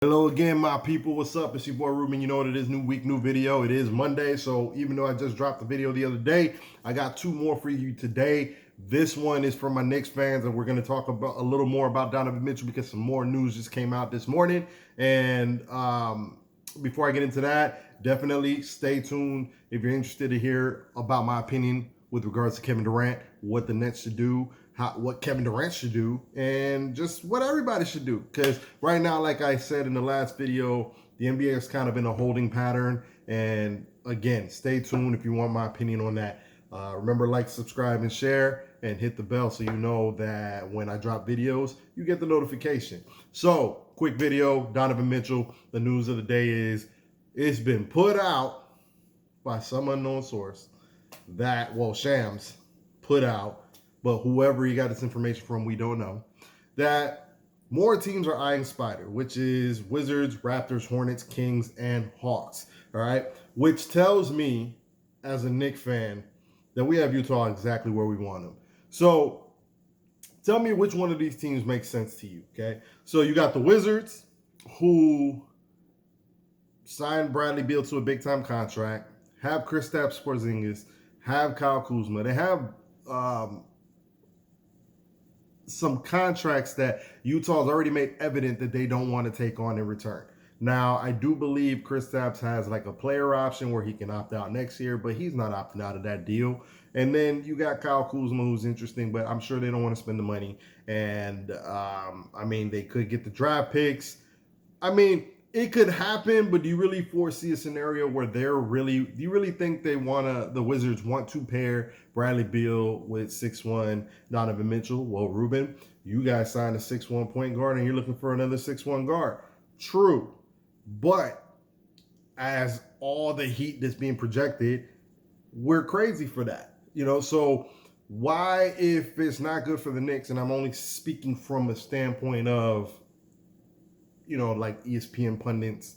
Hello again, my people. What's up? It's your boy Ruben. You know what it is. New week, new video. It is Monday. So even though I just dropped the video the other day, I got two more for you today. This one is for my Knicks fans, and we're going to talk about a little more about Donovan Mitchell because some more news just came out this morning. And before I get into that, definitely stay tuned if you're interested to hear about my opinion with regards to Kevin Durant, what the Nets should do, what Kevin Durant should do, and just what everybody should do. Because right now, like I said in the last video, the NBA is kind of in a holding pattern. And again, stay tuned if you want my opinion on that. Remember, like, subscribe, and share, and hit the bell so you know that when I drop videos, you get the notification. So, quick video, Donovan Mitchell. The news of the day is it's been put out by some unknown source that, well, Shams put out, but whoever he got this information from, we don't know, that more teams are eyeing Spider, which is Wizards, Raptors, Hornets, Kings, and Hawks. All right, which tells me, as a Knicks fan, that we have Utah exactly where we want them. So tell me which one of these teams makes sense to you, okay? So you got the Wizards, who signed Bradley Beal to a big-time contract, have Kristaps Porzingis, have Kyle Kuzma. They have some contracts that Utah's already made evident that they don't want to take on in return. Now, I do believe Kristaps has like a player option where he can opt out next year, but he's not opting out of that deal. And then you got Kyle Kuzma, who's interesting, but I'm sure they don't want to spend the money. And I mean, they could get the draft picks. I mean, it could happen, but do you really foresee a scenario where do you really think the Wizards want to pair Bradley Beal with 6'1" Donovan Mitchell? Well, Ruben, you guys signed a 6'1" point guard and you're looking for another 6'1" guard. True. But as all the heat that's being projected, we're crazy for that. So why, if it's not good for the Knicks, and I'm only speaking from a standpoint of, like ESPN pundits,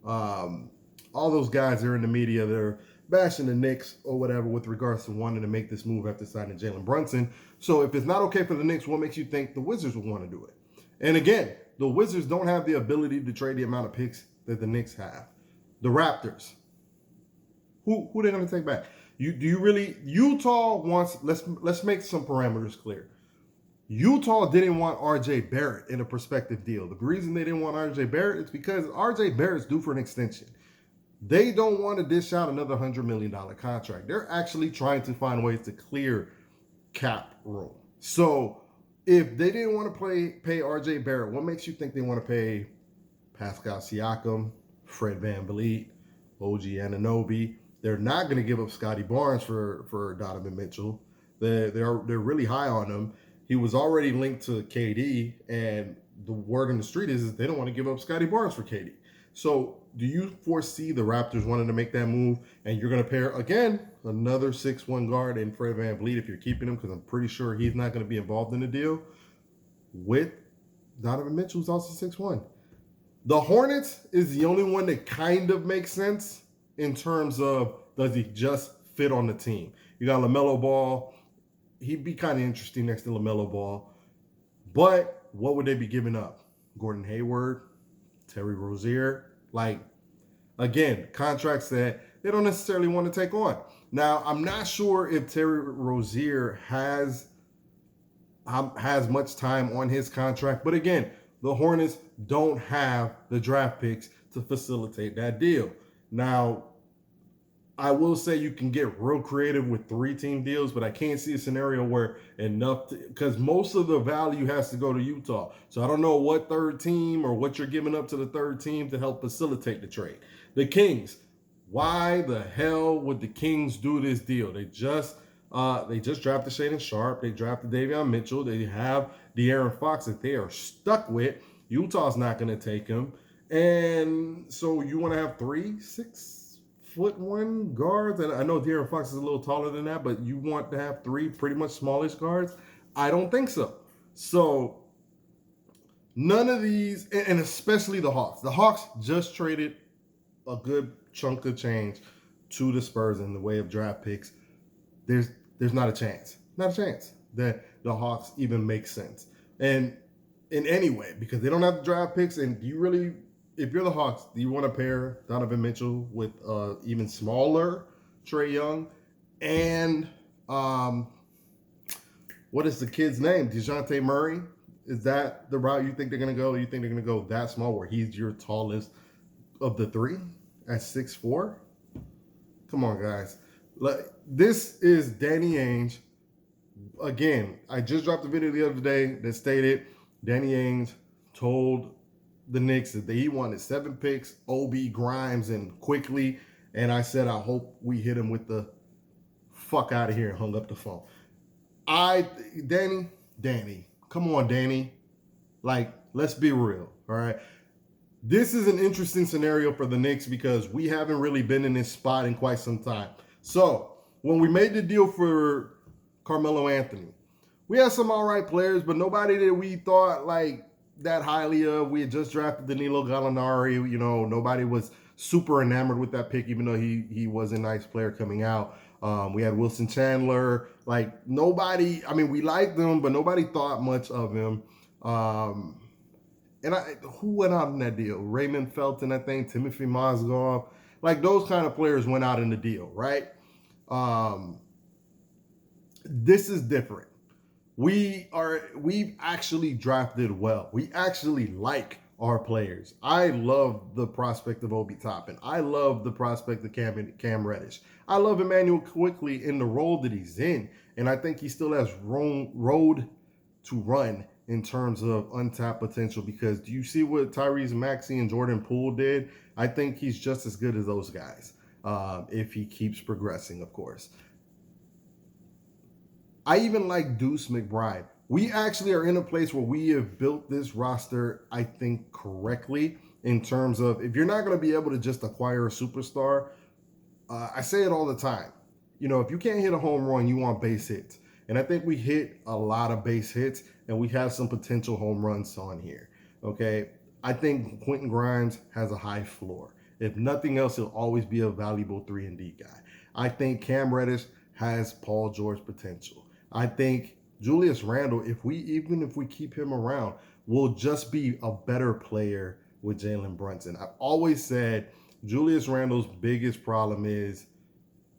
all those guys that are in the media, they're bashing the Knicks or whatever with regards to wanting to make this move after signing Jalen Brunson. So if it's not okay for the Knicks, what makes you think the Wizards would want to do it? And again, the Wizards don't have the ability to trade the amount of picks that the Knicks have. The Raptors, who are they going to take back? Utah wants, let's make some parameters clear. Utah didn't want R.J. Barrett in a prospective deal. The reason they didn't want R.J. Barrett is because R.J. Barrett's due for an extension. They don't want to dish out another $100 million contract. They're actually trying to find ways to clear cap room. So if they didn't want to pay R.J. Barrett, what makes you think they want to pay Pascal Siakam, Fred VanVleet, OG Anunoby? They're not going to give up Scotty Barnes for Donovan Mitchell. They're really high on him. He was already linked to KD, and the word on the street is they don't want to give up Scotty Barnes for KD. So do you foresee the Raptors wanting to make that move? And you're going to pair, again, another 6'1" guard in Fred VanVleet if you're keeping him, because I'm pretty sure he's not going to be involved in the deal, with Donovan Mitchell, who's also 6'1". The Hornets is the only one that kind of makes sense in terms of, does he just fit on the team? You got LaMelo Ball. He'd be kind of interesting next to LaMelo Ball. But what would they be giving up? Gordon Hayward, Terry Rozier. Like, again, contracts that they don't necessarily want to take on. Now, I'm not sure if Terry Rozier has much time on his contract. But again, the Hornets don't have the draft picks to facilitate that deal. Now, I will say you can get real creative with 3-team deals, but I can't see a scenario where because most of the value has to go to Utah. So I don't know what third team or what you're giving up to the third team to help facilitate the trade. The Kings, why the hell would the Kings do this deal? They just drafted Shaedon Sharpe. They drafted Davion Mitchell. They have De'Aaron Fox that they are stuck with. Utah's not going to take him. And so you want to have 3, 6'1" guards, and I know De'Aaron Fox is a little taller than that, but you want to have 3 pretty much smallish guards? I don't think so. So none of these, and especially the Hawks. The Hawks just traded a good chunk of change to the Spurs in the way of draft picks. There's not a chance that the Hawks even make sense. And in any way, because they don't have the draft picks, and do you really if you're the Hawks, do you want to pair Donovan Mitchell with even smaller Trae Young and what is the kid's name? DeJounte Murray? Is that the route you think they're going to go? You think they're going to go that small where he's your tallest of the three at 6'4"? Come on, guys. This is Danny Ainge. Again, I just dropped a video the other day that stated Danny Ainge told the Knicks that he wanted 7 picks, Obi, Grimes, and quickly. And I said, I hope we hit him with the fuck out of here and hung up the phone. Danny, come on, Danny. Like, let's be real, all right? This is an interesting scenario for the Knicks because we haven't really been in this spot in quite some time. So, when we made the deal for Carmelo Anthony, we had some all right players, but nobody that we thought like that highly of. We had just drafted Danilo Gallinari. You know, nobody was super enamored with that pick, even though he was a nice player coming out. We had Wilson Chandler. Like, nobody, I mean, we liked him, but nobody thought much of him. Who went out in that deal? Raymond Felton, I think, Timothy Mozgov. Like, those kind of players went out in the deal, right? This is different. We've actually drafted well. We actually like our players. I love the prospect of Obi Toppin. I love the prospect of Cam Reddish. I love Emmanuel Quickley in the role that he's in, and I think he still has road to run in terms of untapped potential. Because do you see what Tyrese Maxey and Jordan Poole did? I think he's just as good as those guys if he keeps progressing, of course. I even like Deuce McBride. We actually are in a place where we have built this roster, I think, correctly in terms of if you're not going to be able to just acquire a superstar, I say it all the time. You know, if you can't hit a home run, you want base hits. And I think we hit a lot of base hits, and we have some potential home runs on here. Okay? I think Quentin Grimes has a high floor. If nothing else, he'll always be a valuable 3-and-D guy. I think Cam Reddish has Paul George potential. I think Julius Randle, even if we keep him around, will just be a better player with Jalen Brunson. I've always said Julius Randle's biggest problem is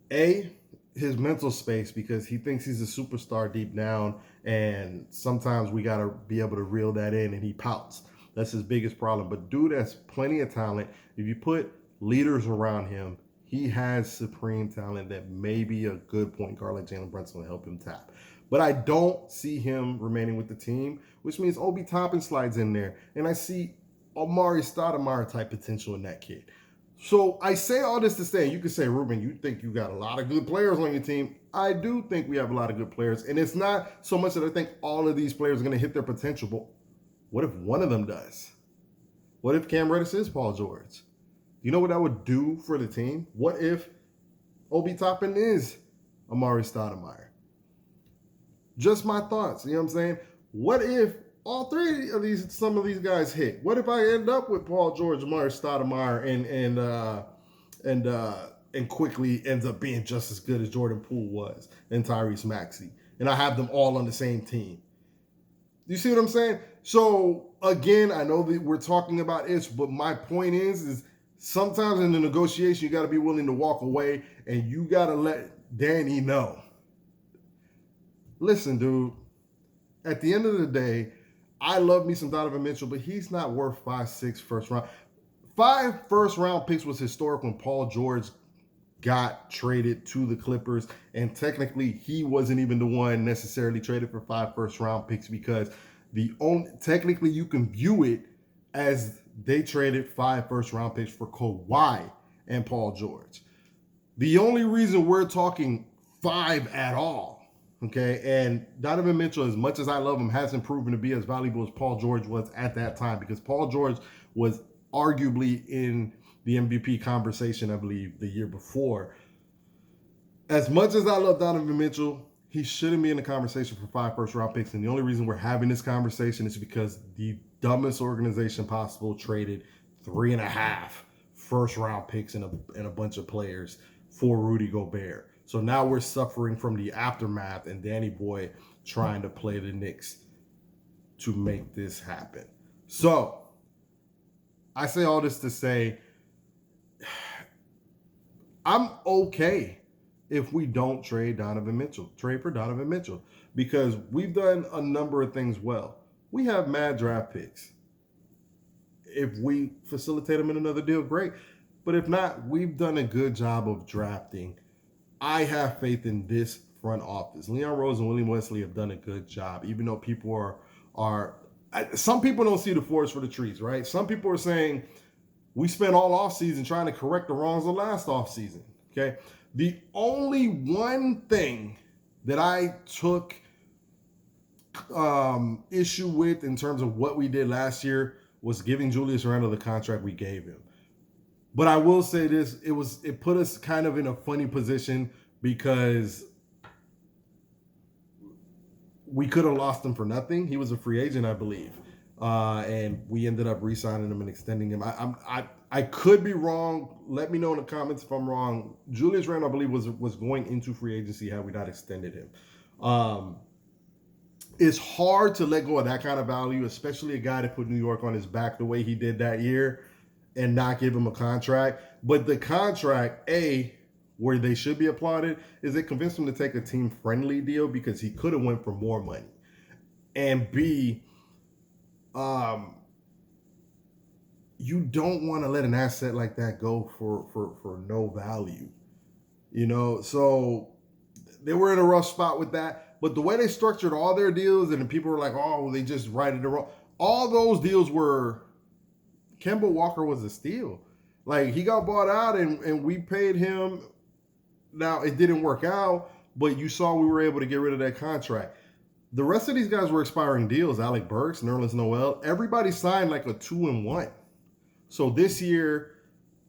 his mental space, because he thinks he's a superstar deep down, and sometimes we got to be able to reel that in, and he pouts. That's his biggest problem. But dude has plenty of talent. If you put leaders around him, he has supreme talent that maybe a good point guard like Jalen Brunson will help him tap. But I don't see him remaining with the team, which means Obi Toppin slides in there. And I see Amari Stoudemire type potential in that kid. So I say all this to say, you could say, Ruben, you think you got a lot of good players on your team. I do think we have a lot of good players. And it's not so much that I think all of these players are going to hit their potential, but what if one of them does? What if Cam Reddish is Paul George? You know what that would do for the team? What if Obi Toppin is Amari Stoudemire? Just my thoughts. You know what I'm saying? What if all three of some of these guys hit? What if I end up with Paul George, Amari Stoudemire, and quickly ends up being just as good as Jordan Poole was and Tyrese Maxey, and I have them all on the same team? You see what I'm saying? So again, I know that we're talking about ifs, but my point is sometimes in the negotiation, you got to be willing to walk away, and you got to let Danny know. Listen, dude, at the end of the day, I love me some Donovan Mitchell, but he's not worth 5-6 first round. 5 first round picks was historic when Paul George got traded to the Clippers, and technically he wasn't even the one necessarily traded for 5 first round picks, because technically you can view it as they traded 5 first round picks for Kawhi and Paul George. The only reason we're talking 5 at all, okay, and Donovan Mitchell, as much as I love him, hasn't proven to be as valuable as Paul George was at that time, because Paul George was arguably in the MVP conversation, I believe, the year before. As much as I love Donovan Mitchell, he shouldn't be in the conversation for 5 first round picks. And the only reason we're having this conversation is because the dumbest organization possible traded 3.5 first round picks and a bunch of players for Rudy Gobert. So now we're suffering from the aftermath, and Danny Boy trying to play the Knicks to make this happen. So I say all this to say I'm okay if we don't trade for Donovan Mitchell, because we've done a number of things well. We have mad draft picks. If we facilitate them in another deal, great. But if not, we've done a good job of drafting. I have faith in this front office. Leon Rose and William Wesley have done a good job, even though people are some people don't see the forest for the trees, right? Some people are saying we spent all offseason trying to correct the wrongs of last offseason. Okay. The only one thing that I took issue with in terms of what we did last year was giving Julius Randle the contract we gave him. But I will say this, it put us kind of in a funny position because we could have lost him for nothing. He was a free agent, I believe. And we ended up re-signing him and extending him. I could be wrong. Let me know in the comments if I'm wrong. Julius Randle, I believe, was going into free agency had we not extended him. It's hard to let go of that kind of value, especially a guy that put New York on his back the way he did that year and not give him a contract. But the contract, where they should be applauded, is it convinced him to take a team-friendly deal because he could have went for more money. And B, you don't want to let an asset like that go for no value. So they were in a rough spot with that. But the way they structured all their deals, and people were like, oh, they just righted it wrong. All those deals were, Kemba Walker was a steal. Like, he got bought out and we paid him. Now, it didn't work out, but you saw we were able to get rid of that contract. The rest of these guys were expiring deals. Alec Burks, Nerlens Noel, everybody signed like a 2-and-1. So this year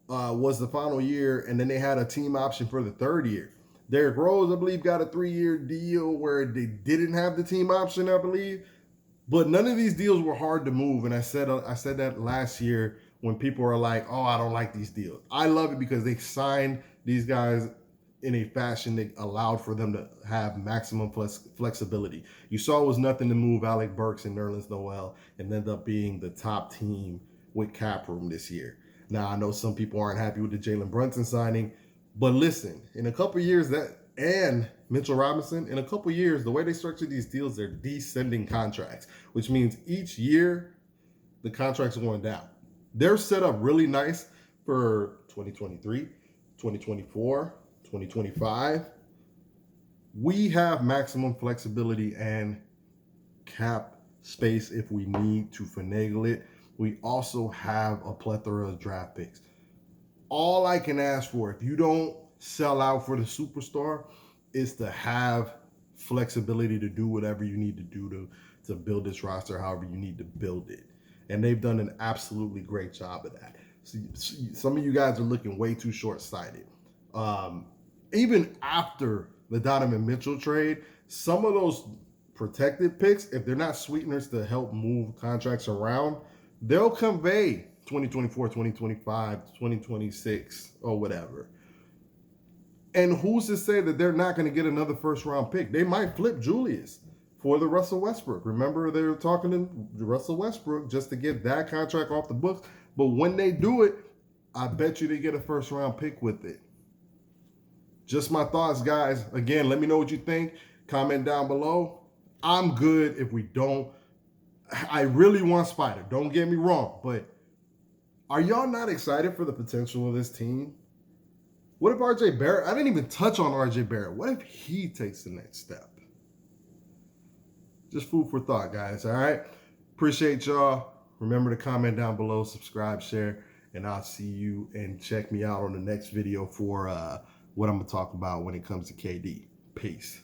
was the final year, and then they had a team option for the third year. Derrick Rose, I believe, got a 3-year deal where they didn't have the team option, I believe. But none of these deals were hard to move, and I said that last year when people were like, oh, I don't like these deals. I love it because they signed these guys in a fashion that allowed for them to have maximum flexibility. You saw it was nothing to move Alec Burks and Nerlens Noel and ended up being the top team with cap room this year. Now, I know some people aren't happy with the Jalen Brunson signing, but listen, in a couple years, and Mitchell Robinson, in a couple years, the way they structure these deals, they're descending contracts, which means each year the contracts are going down. They're set up really nice for 2023, 2024, 2025. We have maximum flexibility and cap space if we need to finagle it. We also have a plethora of draft picks. All I can ask for, if you don't sell out for the superstar, is to have flexibility to do whatever you need to do to build this roster however you need to build it. And they've done an absolutely great job of that. So some of you guys are looking way too short-sighted. Even after the Donovan Mitchell trade, some of those protected picks, if they're not sweeteners to help move contracts around, they'll convey 2024, 2025, 2026, or whatever. And who's to say that they're not going to get another first-round pick? They might flip Julius for the Russell Westbrook. Remember, they were talking to Russell Westbrook just to get that contract off the books. But when they do it, I bet you they get a first-round pick with it. Just my thoughts, guys. Again, let me know what you think. Comment down below. I'm good if we don't. I really want Spider. Don't get me wrong. But are y'all not excited for the potential of this team? What if RJ Barrett? I didn't even touch on RJ Barrett. What if he takes the next step? Just food for thought, guys. All right. Appreciate y'all. Remember to comment down below, subscribe, share, and I'll see you and check me out on the next video for what I'm going to talk about when it comes to KD. Peace.